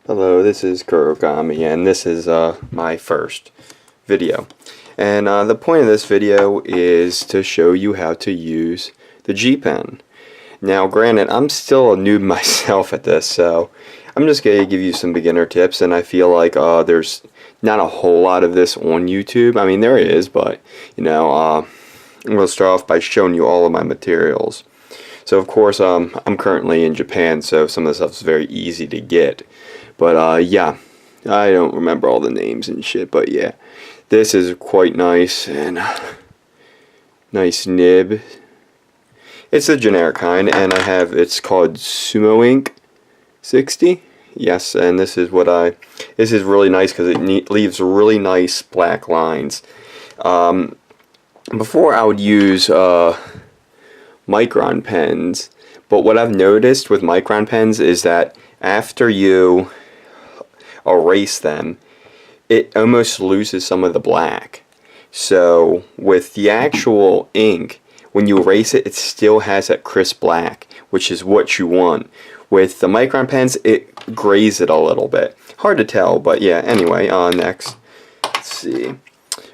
Hello, this is Kurogami, and this is my first video. And the point of this video is to show you how to use the G Pen. Now, granted, I'm still a noob myself at this, so I'm just going to give you some beginner tips, and I feel like there's not a whole lot of this on YouTube. I mean, there is, but, you know, I'm going to start off by showing you all of my materials. So, of course, I'm currently in Japan, so some of the stuff is very easy to get. But, yeah, I don't remember all the names and shit, but yeah. This is quite nice, and nice nib. It's a generic kind, and it's called Sumo Ink 60. Yes, and this is really nice because it leaves really nice black lines. Before I would use micron pens, but what I've noticed with micron pens is that after you erase them, it almost loses some of the black. So with the actual ink, when you erase it, it still has that crisp black, which is what you want. With the micron pens, it grays it a little bit. Hard to tell, but yeah, anyway, next. Let's see.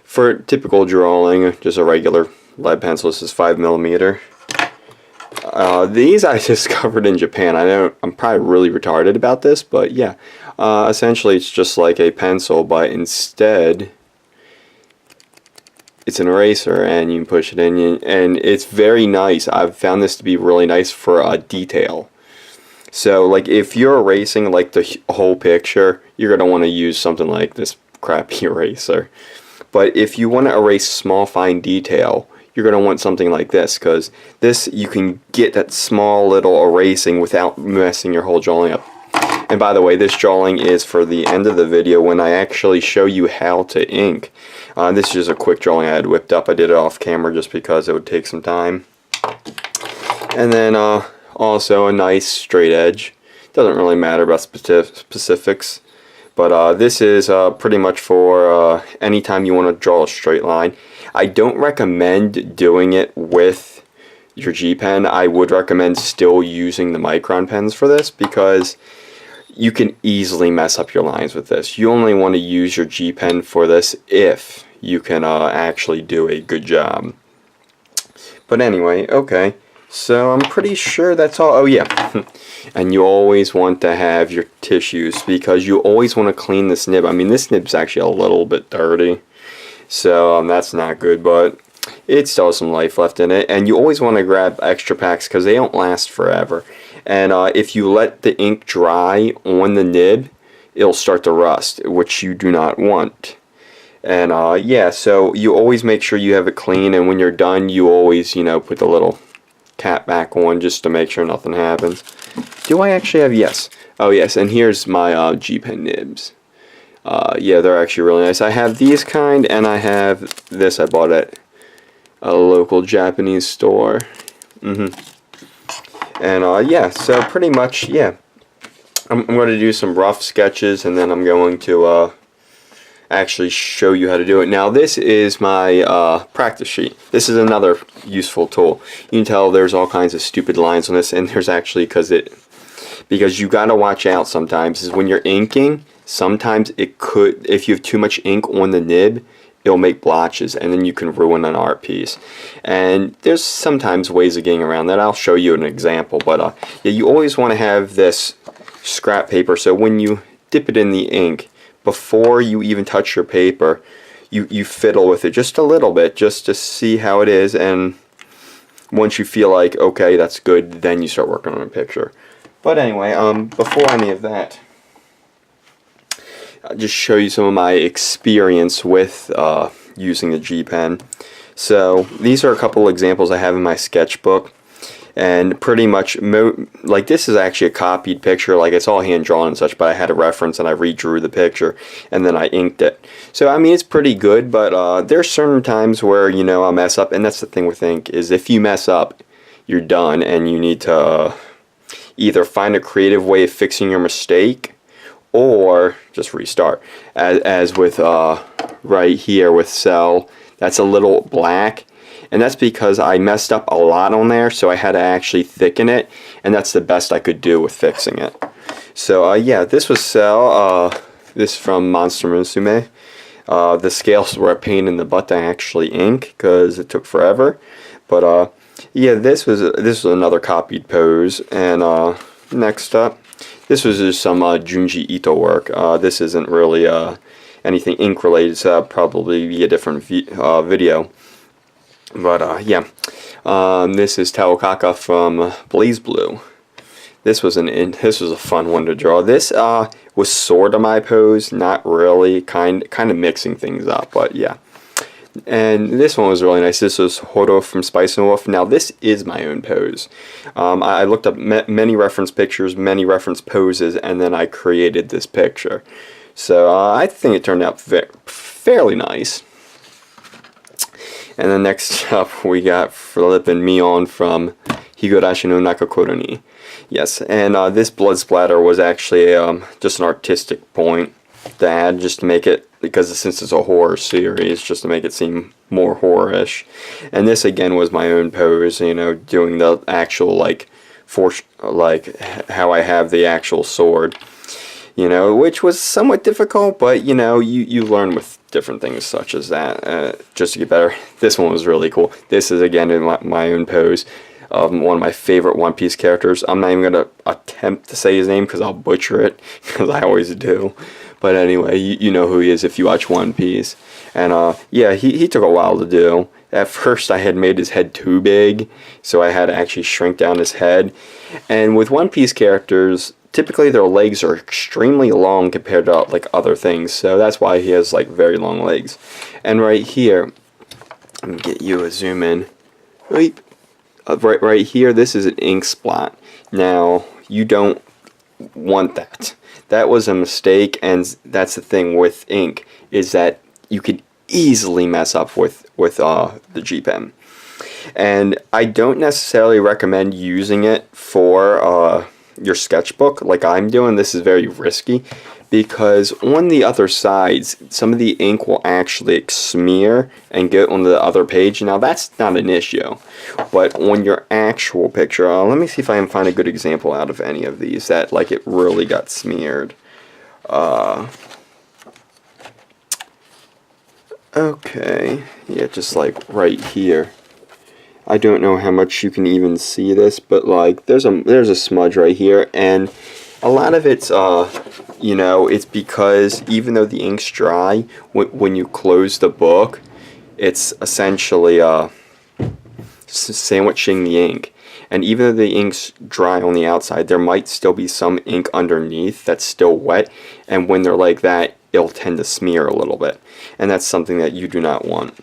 For typical drawing, just a regular lead pencil, this is 5mm. These I discovered in Japan. I'm probably really retarded about this, but yeah. Essentially, it's just like a pencil, but instead, it's an eraser, and you can push it in, and it's very nice. I've found this to be really nice for detail. So, like, if you're erasing, like, the whole picture, you're going to want to use something like this crappy eraser. But if you want to erase small, fine detail, you're going to want something like this, because this, you can get that small little erasing without messing your whole drawing up. And by the way, this drawing is for the end of the video when I actually show you how to ink. This is just a quick drawing I had whipped up. I did it off camera just because it would take some time. And then also a nice straight edge. Doesn't really matter about specifics. But this is pretty much for anytime you want to draw a straight line. I don't recommend doing it with your G Pen. I would recommend still using the micron pens for this because you can easily mess up your lines with this. You only want to use your G Pen for this if you can actually do a good job. But anyway, okay. So I'm pretty sure that's all. Oh yeah, and you always want to have your tissues because you always want to clean this nib. I mean, this nib's actually a little bit dirty, so that's not good, but it still has some life left in it. And you always want to grab extra packs because they don't last forever. And if you let the ink dry on the nib, it'll start to rust, which you do not want. And yeah, so you always make sure you have it clean, and when you're done, you always, you know, put the little cap back on just to make sure nothing happens. Do I actually have, yes. Oh yes, and here's my G Pen nibs. Yeah, they're actually really nice. I have these kind, and I have this I bought at a local Japanese store. And yeah, so pretty much, yeah. I'm going to do some rough sketches, and then I'm going to actually show you how to do it. Now, this is my practice sheet. This is another useful tool. You can tell there's all kinds of stupid lines on this, and there's actually because you got to watch out sometimes. Is when you're inking, sometimes it could, if you have too much ink on the nib, it'll make blotches, and then you can ruin an art piece. And there's sometimes ways of getting around that. I'll show you an example, but yeah, you always want to have this scrap paper, so when you dip it in the ink, before you even touch your paper, you fiddle with it just a little bit, just to see how it is, and once you feel like, okay, that's good, then you start working on a picture. But anyway, before any of that, I'll just show you some of my experience with using the G Pen. So these are a couple examples I have in my sketchbook, and pretty much like this is actually a copied picture, like it's all hand drawn and such, but I had a reference and I redrew the picture and then I inked it. So I mean, it's pretty good, but there's certain times where, you know, I'll mess up, and that's the thing with ink, is if you mess up, you're done, and you need to either find a creative way of fixing your mistake or just restart. As with right here with Cell, that's a little black, and that's because I messed up a lot on there, so I had to actually thicken it, and that's the best I could do with fixing it. So yeah, this was Cell. This from Monster Musume. The scales were a pain in the butt to actually ink because it took forever. But yeah, this was another copied pose. And next up, this was just some Junji Ito work. This isn't really anything ink related, so that'll probably be a different video. But yeah, this is Taokaka from Blaze Blue. This was a fun one to draw. This was sort of my pose, not really, kind of mixing things up, but yeah. And this one was really nice. This was Horo from Spice and Wolf. Now this is my own pose. I looked up many reference pictures, many reference poses, and then I created this picture. So I think it turned out fairly nice. And then next up we got Philip and Mion from Higurashi no Nakakoro ni. Yes, and this blood splatter was actually just an artistic point to add, just to make it, because since it's a horror series, just to make it seem more horror-ish. And this again was my own pose, you know, doing the actual like how I have the actual sword, you know, which was somewhat difficult, but you know, you learn with different things such as that just to get better. This one was really cool. This is again in my own pose. One of my favorite One Piece characters. I'm not even going to attempt to say his name because I'll butcher it, because I always do. But anyway, you know who he is if you watch One Piece. And yeah, he took a while to do. At first I had made his head too big, so I had to actually shrink down his head. And with One Piece characters, typically their legs are extremely long compared to like other things, so that's why he has like very long legs. And right here, let me get you a zoom in. Right here, this is an ink spot. Now, you don't want that. That was a mistake, and that's the thing with ink, is that you could easily mess up with the G Pen. And I don't necessarily recommend using it for your sketchbook like I'm doing. This is very risky, because on the other sides, some of the ink will actually smear and get on the other page. Now that's not an issue, but on your actual picture, let me see if I can find a good example out of any of these that like it really got smeared. Okay, yeah, just like right here. I don't know how much you can even see this, but like there's a smudge right here, and a lot of it's you know, it's because even though the ink's dry, when you close the book, it's essentially sandwiching the ink. And even though the ink's dry on the outside, there might still be some ink underneath that's still wet, and when they're like that, it'll tend to smear a little bit, and that's something that you do not want.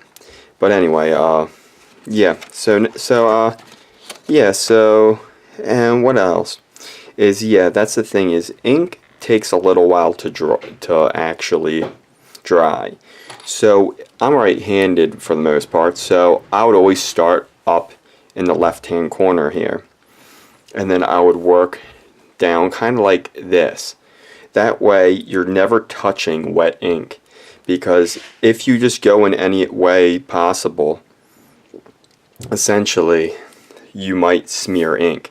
But anyway, yeah, and what else is, yeah, that's the thing, is ink takes a little while to actually dry. So I'm right-handed for the most part, so I would always start up in the left-hand corner here, and then I would work down kind of like this. That way you're never touching wet ink, because if you just go in any way possible, essentially you might smear ink.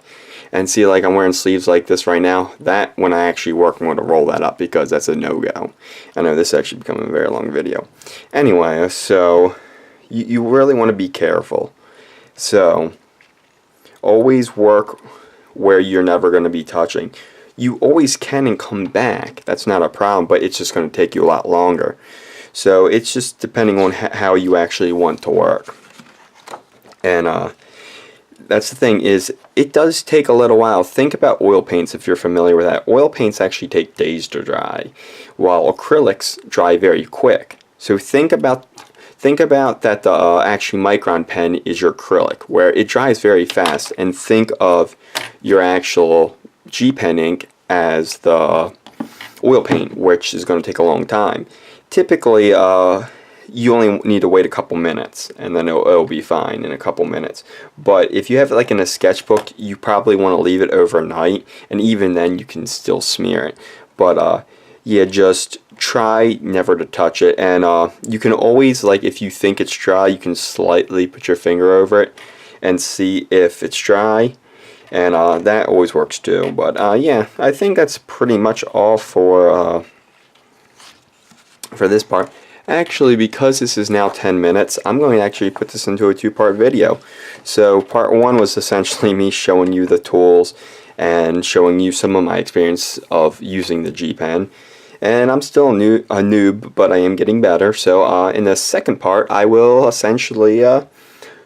And see, like I'm wearing sleeves like this right now, that when I actually work, I'm going to roll that up because that's a no-go. I know this is actually becoming a very long video. Anyway, so you really want to be careful. So always work where you're never going to be touching. You always can and come back, that's not a problem, but it's just going to take you a lot longer. So it's just depending on how you actually want to work. And that's the thing, is it does take a little while. Think about oil paints if you're familiar with that. Oil paints actually take days to dry, while acrylics dry very quick. So think about that the actually Micron pen is your acrylic, where it dries very fast, and think of your actual G Pen ink as the oil paint, which is going to take a long time. Typically, you only need to wait a couple minutes, and then it'll be fine in a couple minutes. But if you have it like in a sketchbook, you probably want to leave it overnight, and even then you can still smear it. But yeah, just try never to touch it, and you can always, like, if you think it's dry, you can slightly put your finger over it and see if it's dry. and that always works too. But yeah, I think that's pretty much all for this part. Actually, because this is now 10 minutes, I'm going to actually put this into a two-part video. So part one was essentially me showing you the tools and showing you some of my experience of using the G Pen. And I'm still a noob, but I am getting better. So in the second part, I will essentially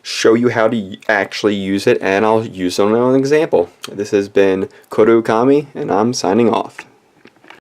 show you how to actually use it, and I'll use it on an example. This has been Kodo Kami, and I'm signing off.